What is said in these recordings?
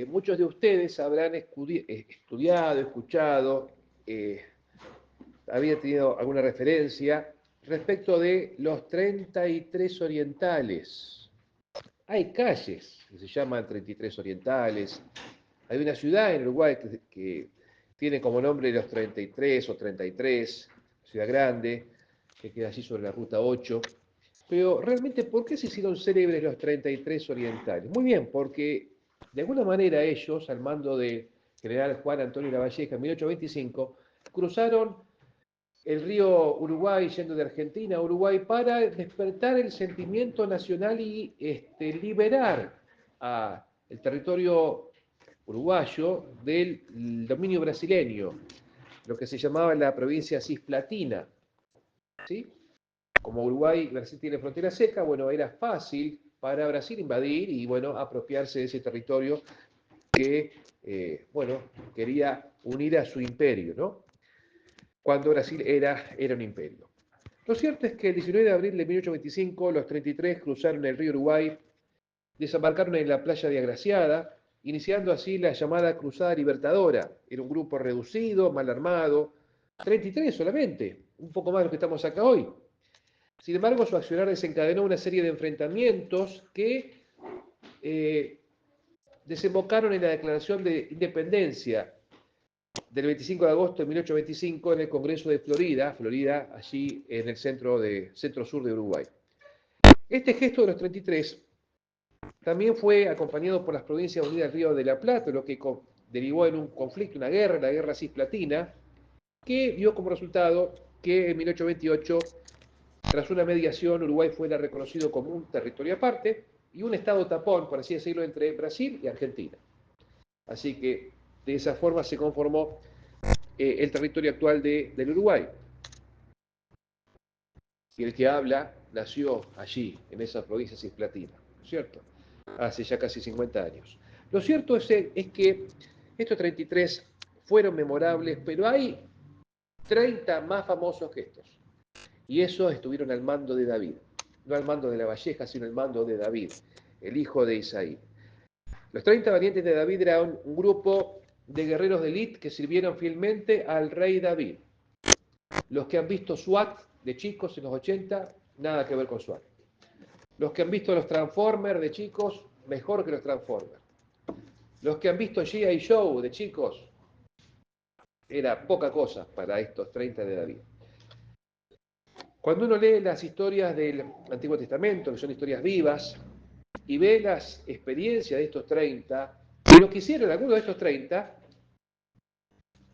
muchos de ustedes habrán estudiado, escuchado, había tenido alguna referencia respecto de los 33 orientales. Hay calles que se llaman 33 orientales. Hay una ciudad en Uruguay que tiene como nombre los 33 o 33, ciudad grande, que queda allí sobre la ruta 8. Pero realmente, ¿por qué se hicieron célebres los 33 orientales? Muy bien, porque de alguna manera ellos, al mando de general Juan Antonio Lavalleja en 1825, cruzaron el río Uruguay yendo de Argentina a Uruguay para despertar el sentimiento nacional y liberar a el territorio uruguayo del dominio brasileño, lo que se llamaba la provincia cisplatina. ¿Sí? Como Uruguay y Brasil tienen frontera seca, bueno, era fácil para Brasil invadir y, bueno, apropiarse de ese territorio que, bueno, quería unir a su imperio, ¿no? Cuando Brasil era un imperio. Lo cierto es que el 19 de abril de 1825 los 33 cruzaron el río Uruguay, desembarcaron en la playa de Agraciada, iniciando así la llamada Cruzada Libertadora. Era un grupo reducido, mal armado, 33 solamente, un poco más de lo que estamos acá hoy. Sin embargo, su accionar desencadenó una serie de enfrentamientos que eh, desembocaron en la declaración de independencia del 25 de agosto de 1825 en el Congreso de Florida, allí en el centro-sur de Uruguay. Este gesto de los 33 también fue acompañado por las provincias unidas del Río de la Plata, lo que derivó en un conflicto, una guerra, la guerra cisplatina, que dio como resultado que en 1828, tras una mediación, Uruguay fuera reconocido como un territorio aparte y un estado tapón, por así decirlo, entre Brasil y Argentina. Así que de esa forma se conformó el territorio actual del Uruguay. Y el que habla nació allí, en esa provincia cisplatina, ¿no es cierto? Hace ya casi 50 años. Lo cierto es que estos 33 fueron memorables, pero hay 30 más famosos que estos. Y esos estuvieron al mando de David. No al mando de Lavalleja, sino al mando de David, el hijo de Isaí. Los 30 valientes de David eran un grupo de guerreros de élite que sirvieron fielmente al rey David. Los que han visto SWAT de chicos en los 80, nada que ver con SWAT. Los que han visto los Transformers de chicos, mejor que los Transformers. Los que han visto G.I. Joe de chicos, era poca cosa para estos 30 de David. Cuando uno lee las historias del Antiguo Testamento, que son historias vivas, y ve las experiencias de estos 30, y lo que hicieron algunos de estos 30,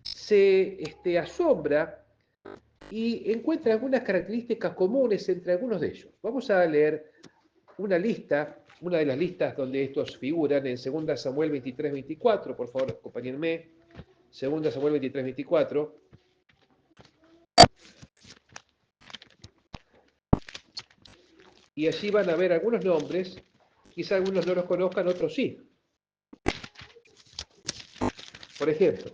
se asombra y encuentra algunas características comunes entre algunos de ellos. Vamos a leer una lista, una de las listas donde estos figuran en 2 Samuel 23-24, por favor, acompáñenme. 2 Samuel 23-24. Y allí van a ver algunos nombres, quizá algunos no los conozcan, otros sí. Por ejemplo,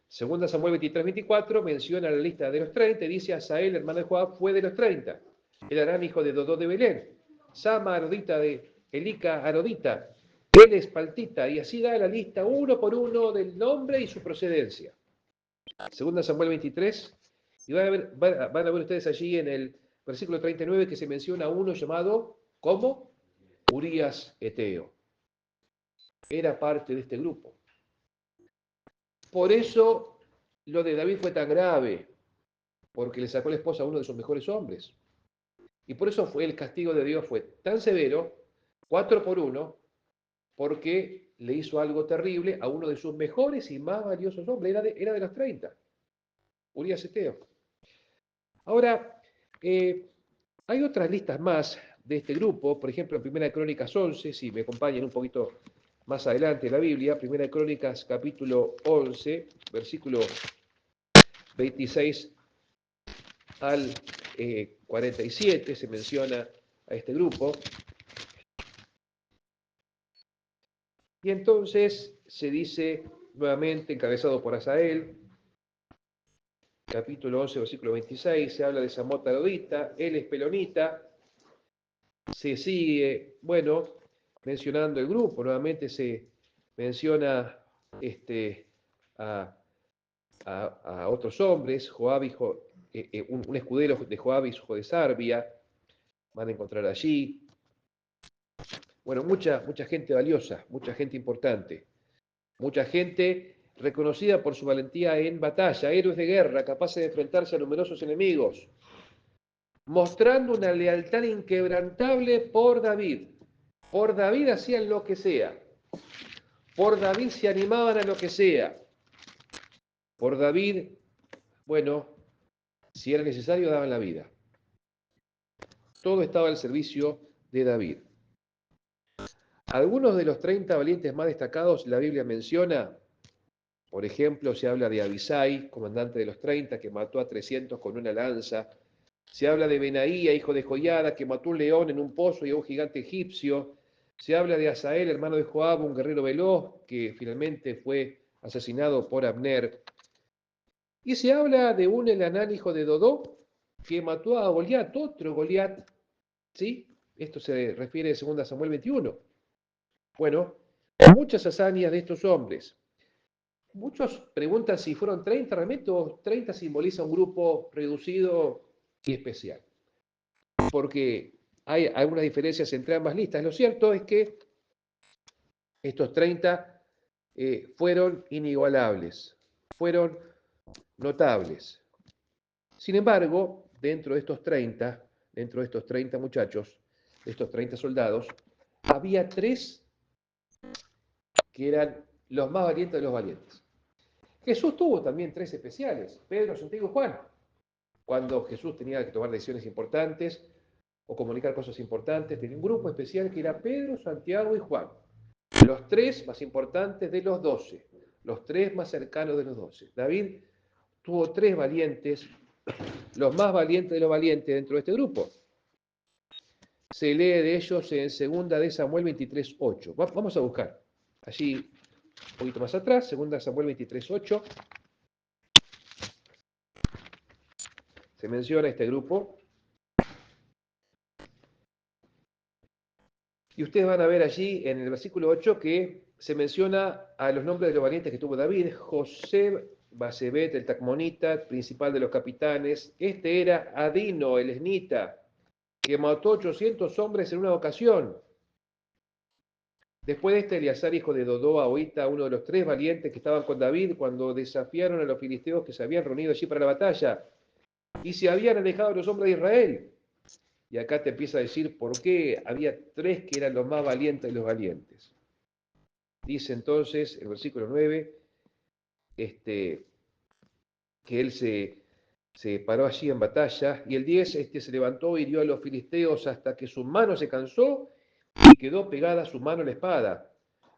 2 Samuel 23-24 menciona la lista de los 30 y dice: Asael, hermano de Joab, fue de los 30. El Aram, hijo de Dodó de Belén. Sama, Arodita de Elica, Arodita. Él es Paltita. Y así da la lista uno por uno del nombre y su procedencia. 2 Samuel 23. Y van a ver ustedes allí en el versículo 39 que se menciona a uno llamado, ¿cómo? Urías Eteo. Era parte de este grupo. Por eso lo de David fue tan grave, porque le sacó la esposa a uno de sus mejores hombres. Y por eso fue el castigo de Dios fue tan severo, 4 por 1, porque le hizo algo terrible a uno de sus mejores y más valiosos hombres. Era de los 30, Urías Eteo. Ahora, hay otras listas más de este grupo, por ejemplo, en Primera Crónicas 11, si me acompañan un poquito más adelante en la Biblia, Primera Crónicas capítulo 11, versículo 26 al 47, se menciona a este grupo. Y entonces se dice nuevamente, encabezado por Asael, capítulo 11, versículo 26, se habla de Samot Arodita, él es pelonita, se sigue, bueno, mencionando el grupo. Nuevamente se menciona a, a otros hombres, Joab, un escudero de Joab, hijo de Sarbia, van a encontrar allí. Bueno, mucha gente valiosa, mucha gente importante, mucha gente reconocida por su valentía en batalla, héroes de guerra, capaces de enfrentarse a numerosos enemigos, mostrando una lealtad inquebrantable por David. Por David hacían lo que sea. Por David se animaban a lo que sea. Por David, bueno, si era necesario, daban la vida. Todo estaba al servicio de David. Algunos de los 30 valientes más destacados la Biblia menciona. Por ejemplo, se habla de Abisai, comandante de los 30, que mató a 300 con una lanza. Se habla de Benaía, hijo de Joiada, que mató un león en un pozo y a un gigante egipcio. Se habla de Asael, hermano de Joab, un guerrero veloz, que finalmente fue asesinado por Abner. Y se habla de un Elanán, hijo de Dodó, que mató a Goliat, otro Goliat. ¿Sí? Esto se refiere a 2 Samuel 21. Bueno, muchas hazañas de estos hombres. Muchos preguntan si fueron 30 realmente o 30 simboliza un grupo reducido y especial. Porque hay algunas diferencias entre ambas listas. Lo cierto es que estos 30 fueron inigualables, fueron notables. Sin embargo, dentro de estos 30 muchachos, de estos 30 soldados, había 3 que eran los más valientes de los valientes. Jesús tuvo también 3 especiales, Pedro, Santiago y Juan. Cuando Jesús tenía que tomar decisiones importantes o comunicar cosas importantes, tenía un grupo especial que era Pedro, Santiago y Juan. Los 3 más importantes de los 12, los 3 más cercanos de los 12. David tuvo 3 valientes, los más valientes de los valientes dentro de este grupo. Se lee de ellos en 2 de Samuel 23:8. Vamos a buscar allí un poquito más atrás, 2 Samuel 23:8. Se menciona este grupo. Y ustedes van a ver allí en el versículo 8 que se menciona a los nombres de los valientes que tuvo David: José, Basebet, el Tacmonita, principal de los capitanes. Este era Adino, el esnita, que mató 800 hombres en una ocasión. Después de este, Eleazar, hijo de Dodó, Ahoita, uno de los 3 valientes que estaban con David cuando desafiaron a los filisteos que se habían reunido allí para la batalla y se habían alejado de los hombres de Israel. Y acá te empieza a decir por qué había 3 que eran los más valientes de los valientes. Dice entonces, el versículo 9, que él se paró allí en batalla, y el 10, se levantó y hirió a los filisteos hasta que su mano se cansó y quedó pegada a su mano la espada.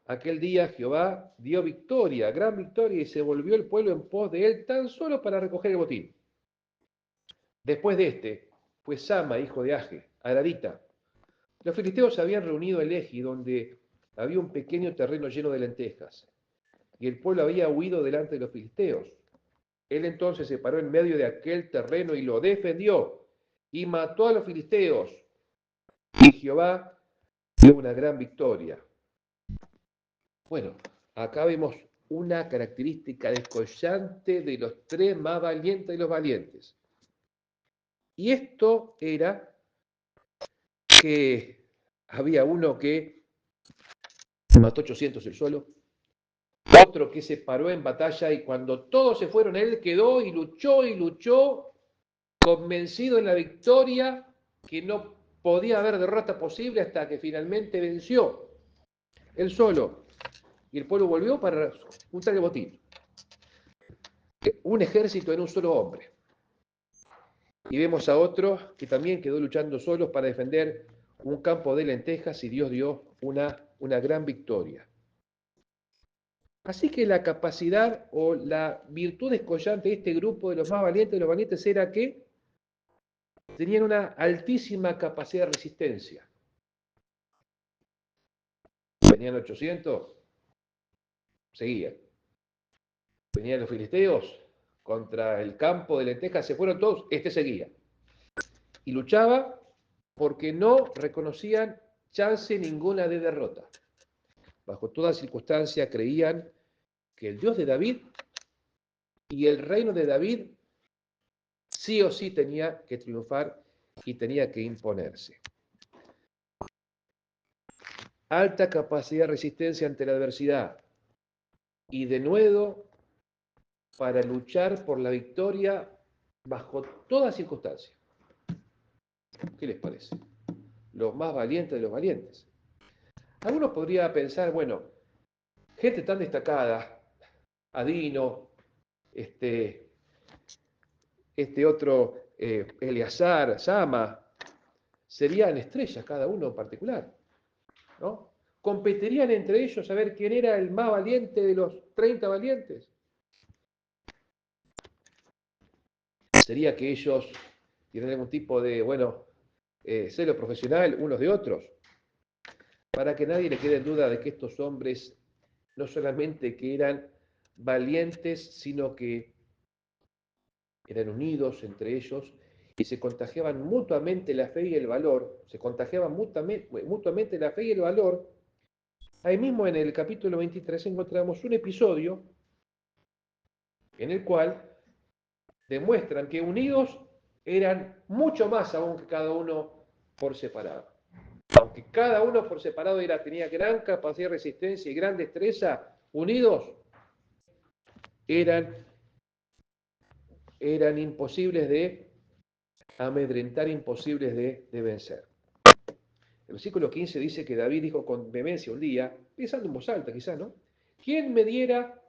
Aquel día Jehová dio victoria, gran victoria, y se volvió el pueblo en pos de él tan solo para recoger el botín. Después de fue Sama, hijo de Age, Aradita. Los filisteos se habían reunido en Lehi, donde había un pequeño terreno lleno de lentejas, y el pueblo había huido delante de los filisteos. Él entonces se paró en medio de aquel terreno y lo defendió, y mató a los filisteos, y Jehová dio una gran victoria. Bueno, acá vemos una característica descollante de los 3 más valientes de los valientes. Y esto era que había uno que mató 800 él solo, otro que se paró en batalla y cuando todos se fueron, él quedó y luchó, convencido en la victoria, que no podía haber derrota posible hasta que finalmente venció, él solo. Y el pueblo volvió para juntar el botín. Un ejército en un solo hombre. Y vemos a otro que también quedó luchando solos para defender un campo de lentejas y Dios dio una gran victoria. Así que la capacidad o la virtud descollante de este grupo de los más valientes de los valientes era que tenían una altísima capacidad de resistencia. Venían 800, seguían. Venían los filisteos contra el campo de lentejas, se fueron todos, seguía. Y luchaba porque no reconocían chance ninguna de derrota. Bajo toda circunstancia creían que el Dios de David y el reino de David sí o sí tenía que triunfar y tenía que imponerse. Alta capacidad de resistencia ante la adversidad y de nuevo para luchar por la victoria bajo toda circunstancia. ¿Qué les parece? Los más valientes de los valientes. Algunos podrían pensar, bueno, gente tan destacada, Adino, este otro, Eleazar, Sama, serían estrellas cada uno en particular, ¿no? Competirían entre ellos a ver quién era el más valiente de los 30 valientes. Sería que ellos tienen algún tipo de, bueno, celo profesional unos de otros, para que nadie le quede en duda de que estos hombres no solamente que eran valientes, sino que eran unidos entre ellos y se contagiaban mutuamente la fe y el valor, se contagiaban mutuamente la fe y el valor. Ahí mismo en el capítulo 23 encontramos un episodio en el cual demuestran que unidos eran mucho más aún que cada uno por separado. Aunque cada uno por separado tenía gran capacidad de resistencia y gran destreza, unidos eran, eran imposibles de amedrentar, imposibles de vencer. El versículo 15 dice que David dijo con vehemencia un día, pensando en voz alta quizás, ¿no? ¿Quién me diera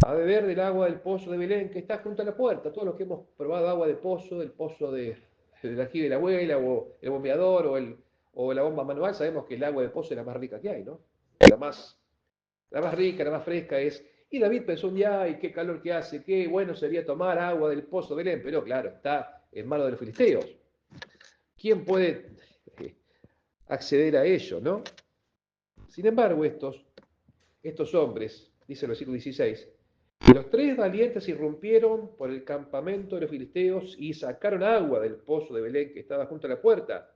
a beber del agua del pozo de Belén que está junto a la puerta? Todos los que hemos probado agua de pozo, del pozo del ají de la abuela, o el bombeador, o la bomba manual, sabemos que el agua de pozo es la más rica que hay, ¿no? La más rica, la más fresca es. Y David pensó un día, ay, qué calor que hace, qué bueno sería tomar agua del pozo de Belén, pero claro, está en manos de los filisteos. ¿Quién puede acceder a ello, no? Sin embargo, estos hombres, dice el versículo 16, los tres valientes irrumpieron por el campamento de los filisteos y sacaron agua del pozo de Belén que estaba junto a la puerta,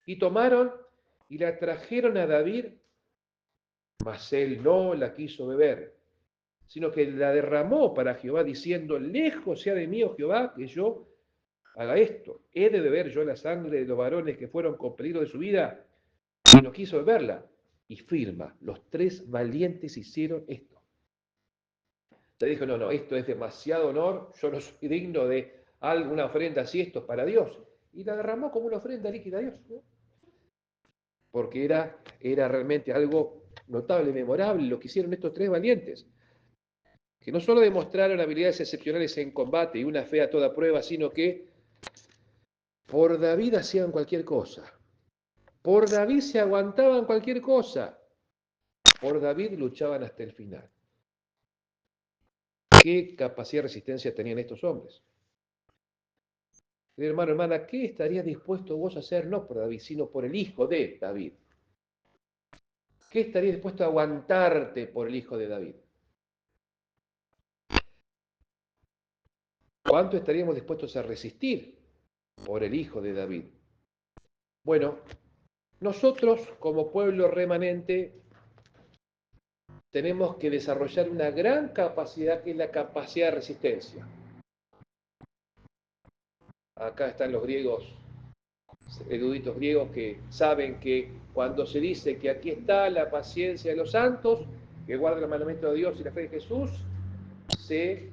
y tomaron y la trajeron a David, mas él no la quiso beber, sino que la derramó para Jehová, diciendo, lejos sea de mí, oh Jehová, que yo haga esto. ¿He de beber yo la sangre de los varones que fueron con peligro de su vida? Y no quiso beberla. Y firma, los tres valientes hicieron esto. Le dijo, no, esto es demasiado honor, yo no soy digno de alguna ofrenda así, esto es para Dios. Y la derramó como una ofrenda líquida a Dios, ¿no? Porque era realmente algo notable, memorable, lo que hicieron estos tres valientes, que no solo demostraron habilidades excepcionales en combate y una fe a toda prueba, sino que por David hacían cualquier cosa. Por David se aguantaban cualquier cosa. Por David luchaban hasta el final. ¿Qué capacidad de resistencia tenían estos hombres? Hermano, hermana, ¿qué estarías dispuesto vos a hacer no por David, sino por el hijo de David? ¿Qué estarías dispuesto a aguantarte por el hijo de David? ¿Cuánto estaríamos dispuestos a resistir por el hijo de David? Bueno, nosotros como pueblo remanente tenemos que desarrollar una gran capacidad que es la capacidad de resistencia. Acá están los griegos, eruditos griegos que saben que cuando se dice que aquí está la paciencia de los santos, que guardan el mandamiento de Dios y la fe de Jesús, se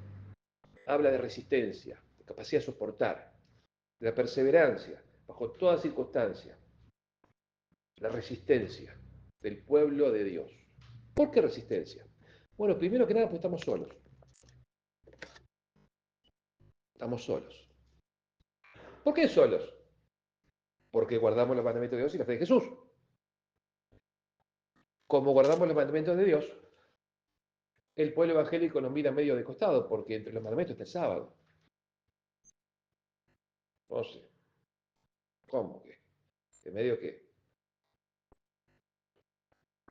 habla de resistencia, de capacidad de soportar, de la perseverancia, bajo toda circunstancia, la resistencia del pueblo de Dios. ¿Por qué resistencia? Bueno, primero que nada, pues estamos solos. Estamos solos. ¿Por qué solos? Porque guardamos los mandamientos de Dios y la fe de Jesús. Como guardamos los mandamientos de Dios, el pueblo evangélico nos mira medio de costado, porque entre los mandamientos está el sábado. No sé, ¿cómo que? De medio que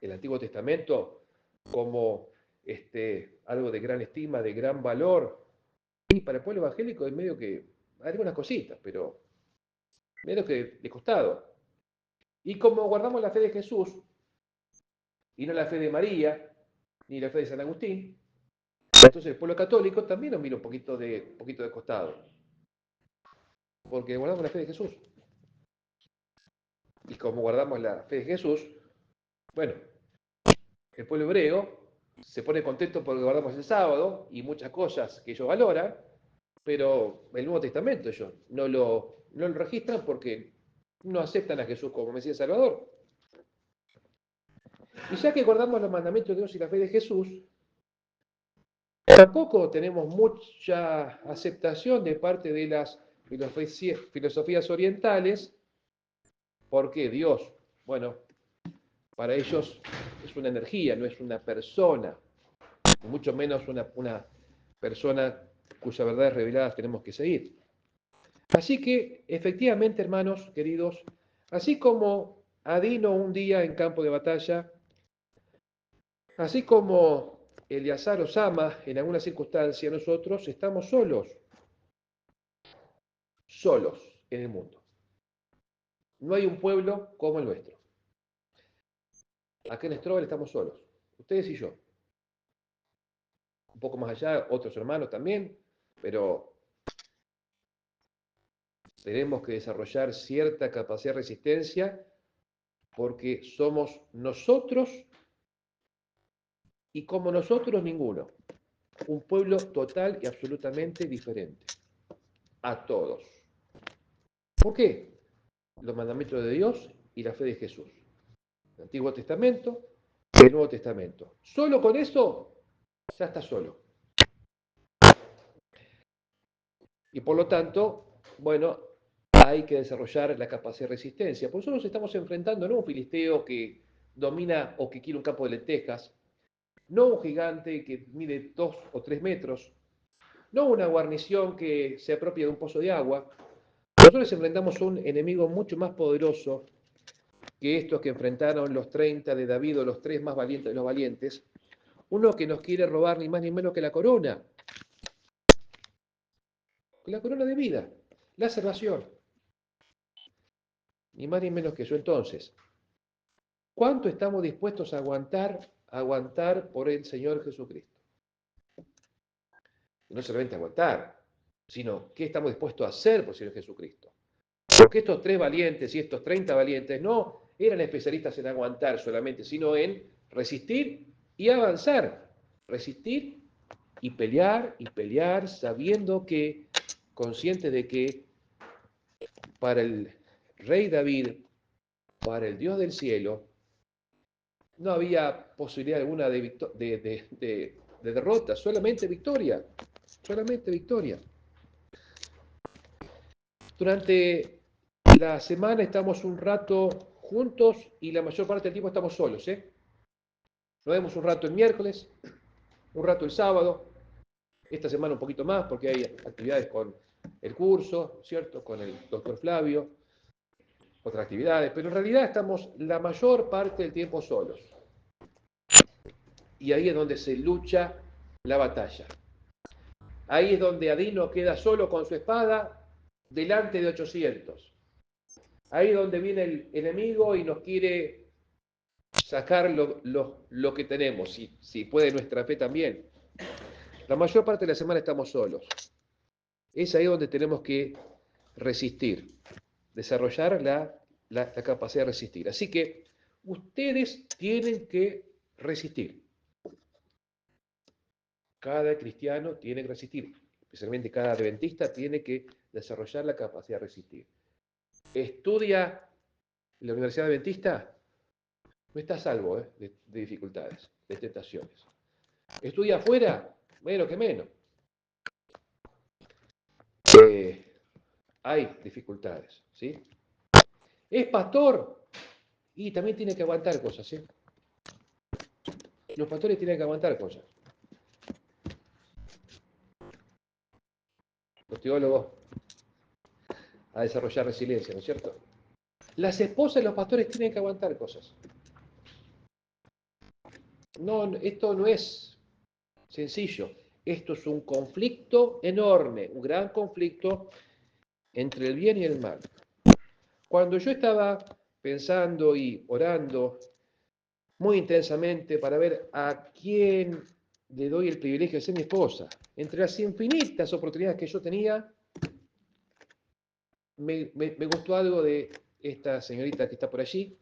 el Antiguo Testamento como algo de gran estima, de gran valor, y para el pueblo evangélico es medio que hay algunas cositas, pero medio que de costado. Y como guardamos la fe de Jesús, y no la fe de María, ni la fe de San Agustín, entonces el pueblo católico también nos mira un poquito de costado, porque guardamos la fe de Jesús. Y como guardamos la fe de Jesús, bueno, el pueblo hebreo se pone contento porque guardamos el sábado y muchas cosas que ellos valoran, pero el Nuevo Testamento ellos no lo registran porque no aceptan a Jesús como Mesías Salvador. Y ya que guardamos los mandamientos de Dios y la fe de Jesús, tampoco tenemos mucha aceptación de parte de las filosofías orientales, porque Dios, bueno, para ellos es una energía, no es una persona, mucho menos una persona cuyas verdades reveladas tenemos que seguir. Así que, efectivamente, hermanos queridos, así como Adino un día en campo de batalla, así como Eleazar o Sama en alguna circunstancia, nosotros estamos solos en el mundo. No hay un pueblo como el nuestro. Acá en Strobel estamos solos, ustedes y yo. Un poco más allá, otros hermanos también, pero tenemos que desarrollar cierta capacidad de resistencia porque somos nosotros y como nosotros ninguno. Un pueblo total y absolutamente diferente a todos. ¿Por qué? Los mandamientos de Dios y la fe de Jesús. El Antiguo Testamento y el Nuevo Testamento. Solo con eso ya está solo. Y por lo tanto, bueno, hay que desarrollar la capacidad de resistencia. Por eso nos estamos enfrentando no a un filisteo que domina o que quiere un campo de lentejas, no un gigante que mide 2 o 3 metros, no una guarnición que se apropia de un pozo de agua. Nosotros enfrentamos a un enemigo mucho más poderoso que estos que enfrentaron los 30 de David o los 3 más valientes de los valientes, uno que nos quiere robar ni más ni menos que la corona de vida, la salvación, ni más ni menos que eso. Entonces, ¿cuánto estamos dispuestos a aguantar por el Señor Jesucristo? Y no solamente aguantar, sino qué estamos dispuestos a hacer por el Señor Jesucristo. Porque estos 3 valientes y estos 30 valientes no eran especialistas en aguantar solamente, sino en resistir y avanzar. Resistir y pelear, sabiendo que, conscientes de que para el rey David, para el Dios del cielo, no había posibilidad alguna de derrota, solamente victoria, solamente victoria. Durante la semana estamos un rato juntos y la mayor parte del tiempo estamos solos, ¿eh? Nos vemos un rato el miércoles, un rato el sábado, esta semana un poquito más porque hay actividades con el curso, ¿cierto? Con el doctor Flavio, otras actividades, pero en realidad estamos la mayor parte del tiempo solos. Y ahí es donde se lucha la batalla. Ahí es donde Adino queda solo con su espada delante de 800. Ahí es donde viene el enemigo y nos quiere sacar lo que tenemos, si puede nuestra fe también. La mayor parte de la semana estamos solos. Es ahí donde tenemos que resistir, desarrollar la capacidad de resistir. Así que ustedes tienen que resistir. Cada cristiano tiene que resistir, especialmente cada adventista tiene que desarrollar la capacidad de resistir. Estudia en la Universidad Adventista, no está a salvo de dificultades, de tentaciones. Estudia afuera, menos que menos. Hay dificultades, ¿sí? Es pastor y también tiene que aguantar cosas, ¿sí? Los pastores tienen que aguantar cosas. Los teólogos a desarrollar resiliencia, ¿no es cierto? Las esposas de los pastores tienen que aguantar cosas. No, esto no es sencillo. Esto es un conflicto enorme, un gran conflicto entre el bien y el mal. Cuando yo estaba pensando y orando muy intensamente para ver a quién le doy el privilegio de ser mi esposa. Entre las infinitas oportunidades que yo tenía, me gustó algo de esta señorita que está por allí,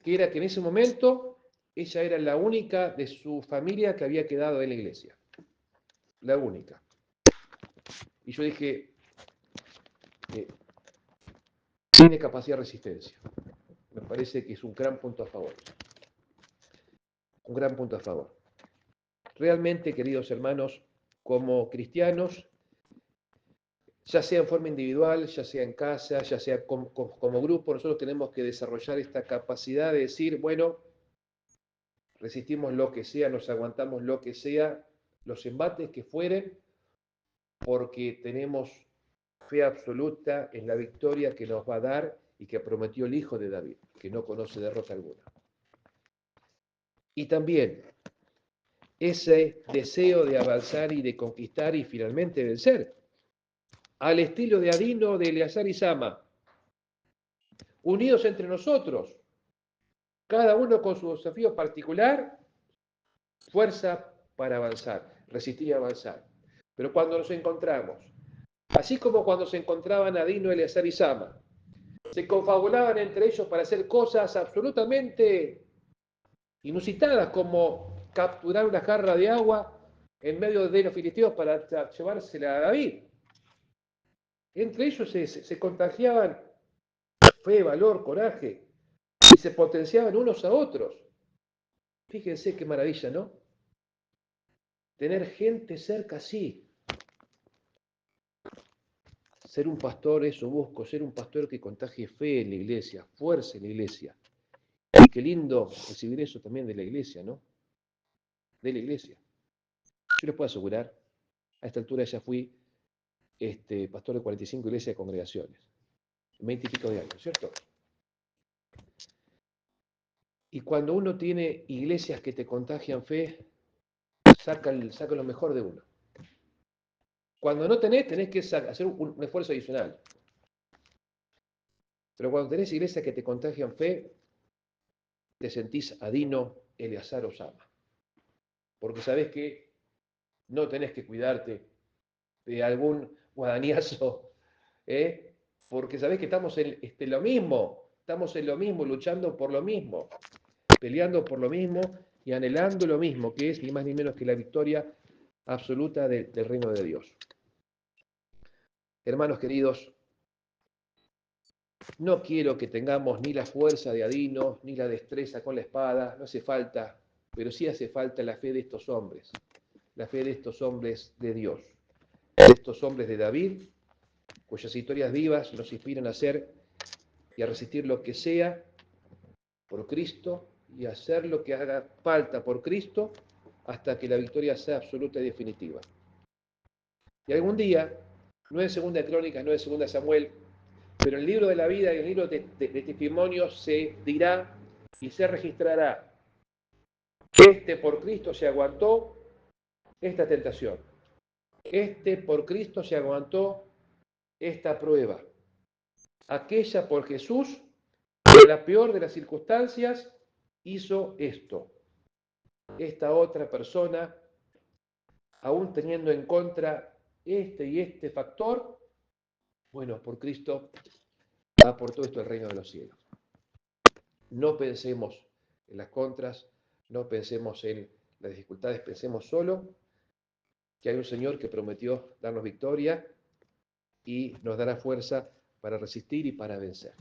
que era que en ese momento ella era la única de su familia que había quedado en la iglesia. La única. Y yo dije, tiene capacidad de resistencia. Me parece que es un gran punto a favor. Un gran punto a favor. Realmente, queridos hermanos, como cristianos, ya sea en forma individual, ya sea en casa, ya sea como grupo, nosotros tenemos que desarrollar esta capacidad de decir, bueno, resistimos lo que sea, nos aguantamos lo que sea, los embates que fueren, porque tenemos fe absoluta en la victoria que nos va a dar y que prometió el Hijo de David, que no conoce derrota alguna. Y también ese deseo de avanzar y de conquistar y finalmente vencer, al estilo de Adino, de Eleazar y Sama, unidos entre nosotros, cada uno con su desafío particular, fuerza para avanzar, resistir y avanzar. Pero cuando nos encontramos, así como cuando se encontraban Adino, Eleazar y Sama, se confabulaban entre ellos para hacer cosas absolutamente inusitadas, como capturar una jarra de agua en medio de los filisteos para llevársela a David. Entre ellos se contagiaban fe, valor, coraje, y se potenciaban unos a otros. Fíjense qué maravilla, ¿no? Tener gente cerca así. Ser un pastor, eso busco, ser un pastor que contagie fe en la iglesia, fuerza en la iglesia. Y qué lindo recibir eso también de la iglesia, ¿no? De la iglesia. Yo les puedo asegurar, a esta altura ya fui pastor de 45 iglesias de congregaciones, 20 y pico de años, ¿cierto? Y cuando uno tiene iglesias que te contagian fe, saca lo mejor de uno. Cuando no tenés que hacer un esfuerzo adicional. Pero cuando tenés iglesias que te contagian fe, te sentís Adino, Eleazar o Sama. Porque sabés que no tenés que cuidarte de algún guadañazo, ¿eh? Porque sabés que estamos en lo mismo, estamos en lo mismo, luchando por lo mismo, peleando por lo mismo y anhelando lo mismo, que es ni más ni menos que la victoria absoluta del reino de Dios. Hermanos queridos, no quiero que tengamos ni la fuerza de Adino, ni la destreza con la espada, no hace falta, pero sí hace falta la fe de estos hombres, la fe de estos hombres de Dios, de estos hombres de David, cuyas historias vivas nos inspiran a hacer y a resistir lo que sea por Cristo y a hacer lo que haga falta por Cristo hasta que la victoria sea absoluta y definitiva. Y algún día, no es segunda Crónicas, no es segunda Samuel, pero en el libro de la vida y en el libro de testimonios se dirá y se registrará: por Cristo se aguantó esta tentación. Por Cristo se aguantó esta prueba. Aquella por Jesús, en la peor de las circunstancias, hizo esto. Esta otra persona, aún teniendo en contra este y este factor, bueno, por Cristo aportó esto al reino de los cielos. No pensemos en las contras, no pensemos en las dificultades, pensemos solo que hay un Señor que prometió darnos victoria y nos dará fuerza para resistir y para vencer.